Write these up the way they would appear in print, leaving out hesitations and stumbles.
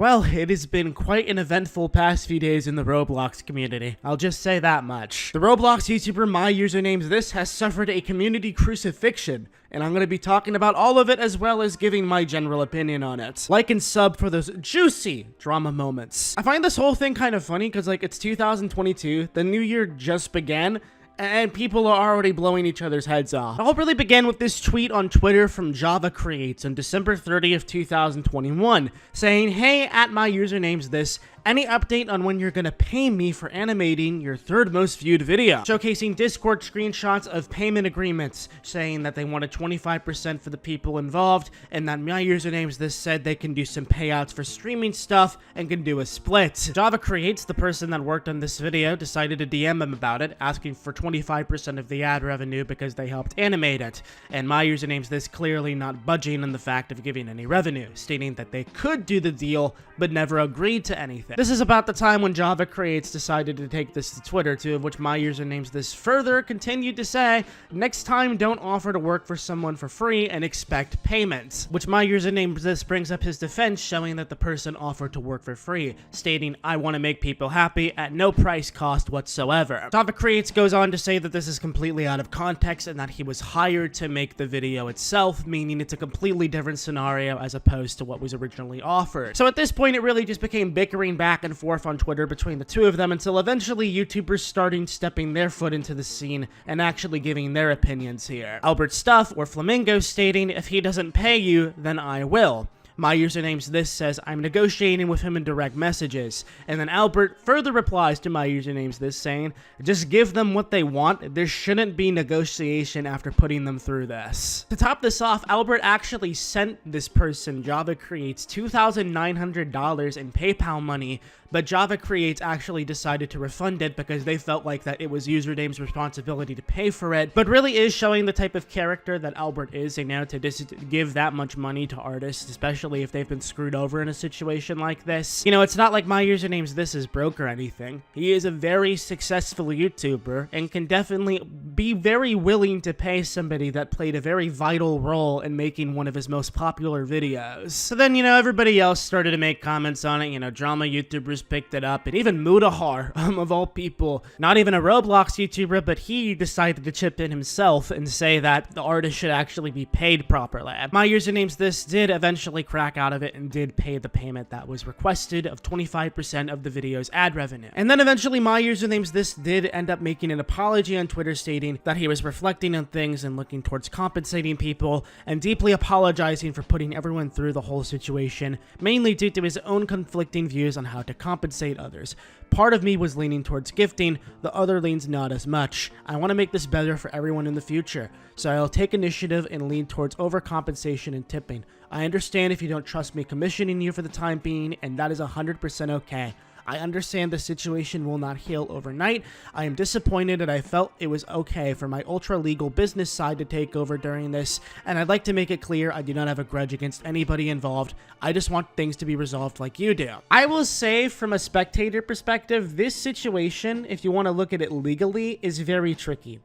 Well, it has been quite an eventful past few days in the Roblox community. I'll just say that much. The Roblox YouTuber My Username's This has suffered a community crucifixion, and I'm going to be talking about all of it as well as giving my general opinion on it. Like and sub for those juicy drama moments. I find this whole thing kind of funny because, like, it's 2022, the new year just began, and people are already blowing each other's heads off. It all really began with this tweet on Twitter from Java Creates on December 30th, 2021, saying, "Hey, at My Username's This, any update on when you're gonna pay me for animating your third most viewed video?" Showcasing Discord screenshots of payment agreements, saying that they wanted 25% for the people involved, and that My Username's This said they can do some payouts for streaming stuff and can do a split. Java Creates, the person that worked on this video, decided to DM him about it, asking for 25% of the ad revenue because they helped animate it, and My Username's This clearly not budging on the fact of giving any revenue, stating that they could do the deal but never agreed to anything. This is about the time when Java Creates decided to take this to Twitter, to which My Username's This further continued to say, "Next time, don't offer to work for someone for free and expect payment." Which My Username's This brings up his defense, showing that the person offered to work for free, stating, "I want to make people happy at no price cost whatsoever." Java Creates goes on to say that this is completely out of context and that he was hired to make the video itself, meaning it's a completely different scenario as opposed to what was originally offered. So at this point, it really just became bickering back and forth on Twitter between the two of them until eventually YouTubers starting stepping their foot into the scene and actually giving their opinions here. Albert Stuff, or Flamingo, stating, "If he doesn't pay you, then I will." My Username's This says, "I'm negotiating with him in direct messages." And then Albert further replies to My Username's This saying, "Just give them what they want. There shouldn't be negotiation after putting them through this." To top this off, Albert actually sent this person, Java Creates, $2,900 in PayPal money, but Java Creates actually decided to refund it because they felt like that it was Username's responsibility to pay for it, but really is showing the type of character that Albert is, you know, to just give that much money to artists, especially if they've been screwed over in a situation like this. You know, it's not like My Username's This is broke or anything. He is a very successful YouTuber and can definitely be very willing to pay somebody that played a very vital role in making one of his most popular videos. So then, you know, everybody else started to make comments on it. You know, drama YouTubers picked it up, and even Mudahar, of all people, not even a Roblox YouTuber, but he decided to chip in himself and say that the artist should actually be paid properly. My Username's This did eventually crack out of it and did pay the payment that was requested of 25% of the video's ad revenue. And then eventually My Username's This did end up making an apology on Twitter, stating that he was reflecting on things and looking towards compensating people and deeply apologizing for putting everyone through the whole situation, mainly due to his own conflicting views on how to compensate others. Part of me was leaning towards gifting, the other leans not as much. I want to make this better for everyone in the future, so I'll take initiative and lean towards overcompensation and tipping. I understand if you don't trust me commissioning you for the time being, and that is 100% okay. I understand the situation will not heal overnight. I am disappointed that I felt it was okay for my ultra-legal business side to take over during this, and I'd like to make it clear I do not have a grudge against anybody involved. I just want things to be resolved like you do. I will say, from a spectator perspective, this situation, if you want to look at it legally, is very tricky.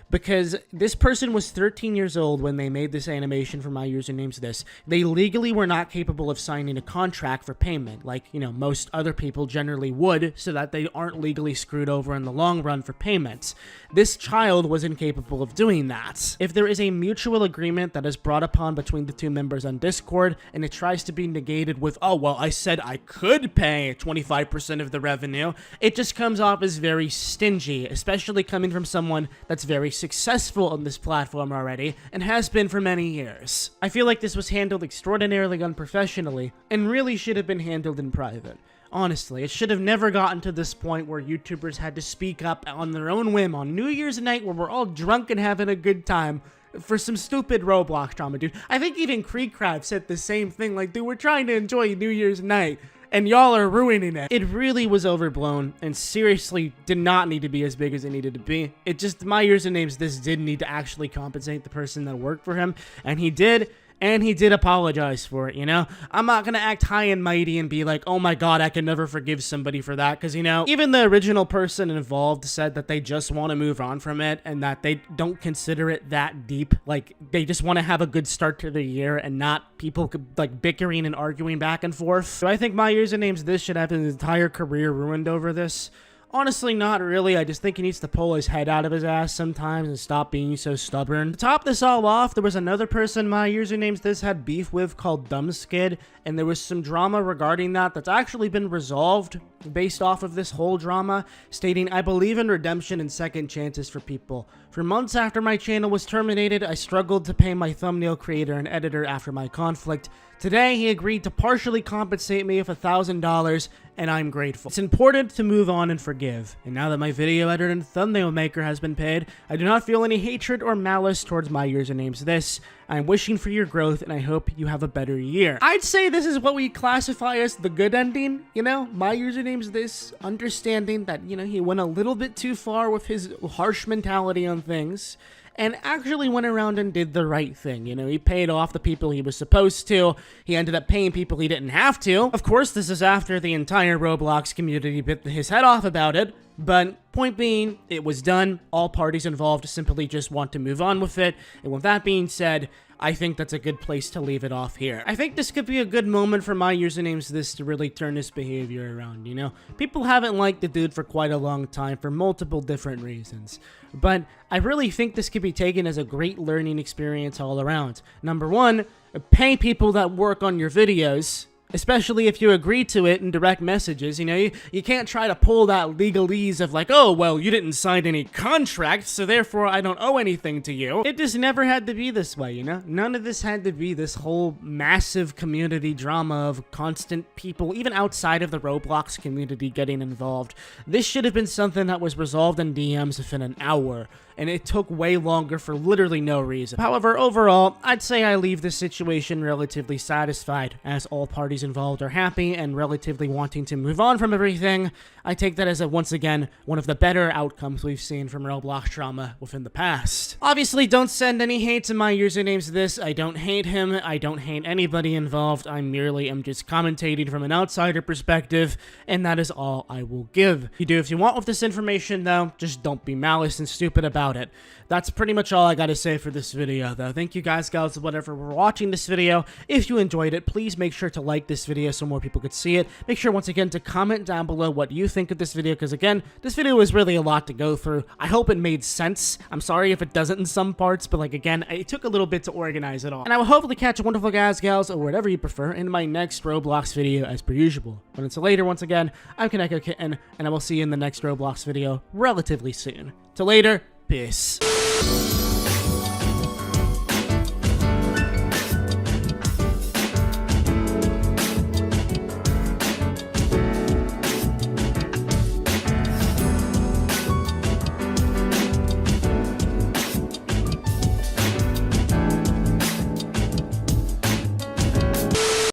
Because this person was 13 years old when they made this animation for My Username's This. They legally were not capable of signing a contract for payment, like, you know, most other people generally would, so that they aren't legally screwed over in the long run for payments. This child was incapable of doing that. If there is a mutual agreement that is brought upon between the two members on Discord, and it tries to be negated with, "Oh, well, I said I could pay 25% of the revenue," it just comes off as very stingy, especially coming from someone that's very successful on this platform already and has been for many years. I feel like this was handled extraordinarily unprofessionally and really should have been handled in private. Honestly, it should have never gotten to this point where YouTubers had to speak up on their own whim on New Year's night where we're all drunk and having a good time for some stupid Roblox drama, dude. I think even Creekcraft said the same thing, like, dude, we're trying to enjoy New Year's night, and y'all are ruining it. It really was overblown and seriously did not need to be as big as it needed to be. It just, My Username's This did need to actually compensate the person that worked for him, and he did. And he did apologize for it, you know? I'm not gonna act high and mighty and be like, oh my god, I can never forgive somebody for that, because, you know, even the original person involved said that they just want to move on from it and that they don't consider it that deep. Like, they just want to have a good start to the year and not people, like, bickering and arguing back and forth. So I think my username's this should have his entire career ruined over this. Honestly, not really. I just think he needs to pull his head out of his ass sometimes and stop being so stubborn. To top this all off, there was another person my username's this had beef with called Dumbskid, and there was some drama regarding that that's actually been resolved based off of this whole drama, stating, I believe in redemption and second chances for people. For months after my channel was terminated, I struggled to pay my thumbnail creator and editor after my conflict. Today, he agreed to partially compensate me with $1,000, and I'm grateful. It's important to move on and forgive, and now that my video editor and thumbnail maker has been paid, I do not feel any hatred or malice towards my username's this. I'm wishing for your growth, and I hope you have a better year. I'd say this is what we classify as the good ending, you know? My username's this, understanding that, you know, he went a little bit too far with his harsh mentality on things, and actually went around and did the right thing. You know, he paid off the people he was supposed to. He ended up paying people he didn't have to. Of course, this is after the entire Roblox community bit his head off about it. But point being, it was done. All parties involved simply just want to move on with it. And with that being said, I think that's a good place to leave it off here. I think this could be a good moment for my username's this to really turn his behavior around, you know? People haven't liked the dude for quite a long time for multiple different reasons. But I really think this could be taken as a great learning experience all around. Number one, pay people that work on your videos, especially if you agree to it in direct messages. You know, you can't try to pull that legalese of like, oh, well, you didn't sign any contract, so therefore I don't owe anything to you. It just never had to be this way, you know? None of this had to be this whole massive community drama of constant people, even outside of the Roblox community, getting involved. This should have been something that was resolved in DMs within an hour, and it took way longer for literally no reason. However, overall, I'd say I leave this situation relatively satisfied, as all parties involved are happy and relatively wanting to move on from everything. I take that as once again, one of the better outcomes we've seen from Roblox drama within the past. Obviously, don't send any hate to my username's this. I don't hate him. I don't hate anybody involved. I merely am just commentating from an outsider perspective, and that is all I will give. You do if you want with this information, though, just don't be malice and stupid about it. That's pretty much all I gotta say for this video, though. Thank you guys, gals, whatever, for watching this video. If you enjoyed it, please make sure to like this video so more people could see it. Make sure, once again, to comment down below what you think of this video, because, again, this video was really a lot to go through. I hope it made sense. I'm sorry if it doesn't in some parts, but, like, again, it took a little bit to organize it all. And I will hopefully catch you wonderful guys, gals, or whatever you prefer, in my next Roblox video as per usual. But until later, once again, I'm Kaneko Kitten, and I will see you in the next Roblox video relatively soon. Till later, peace.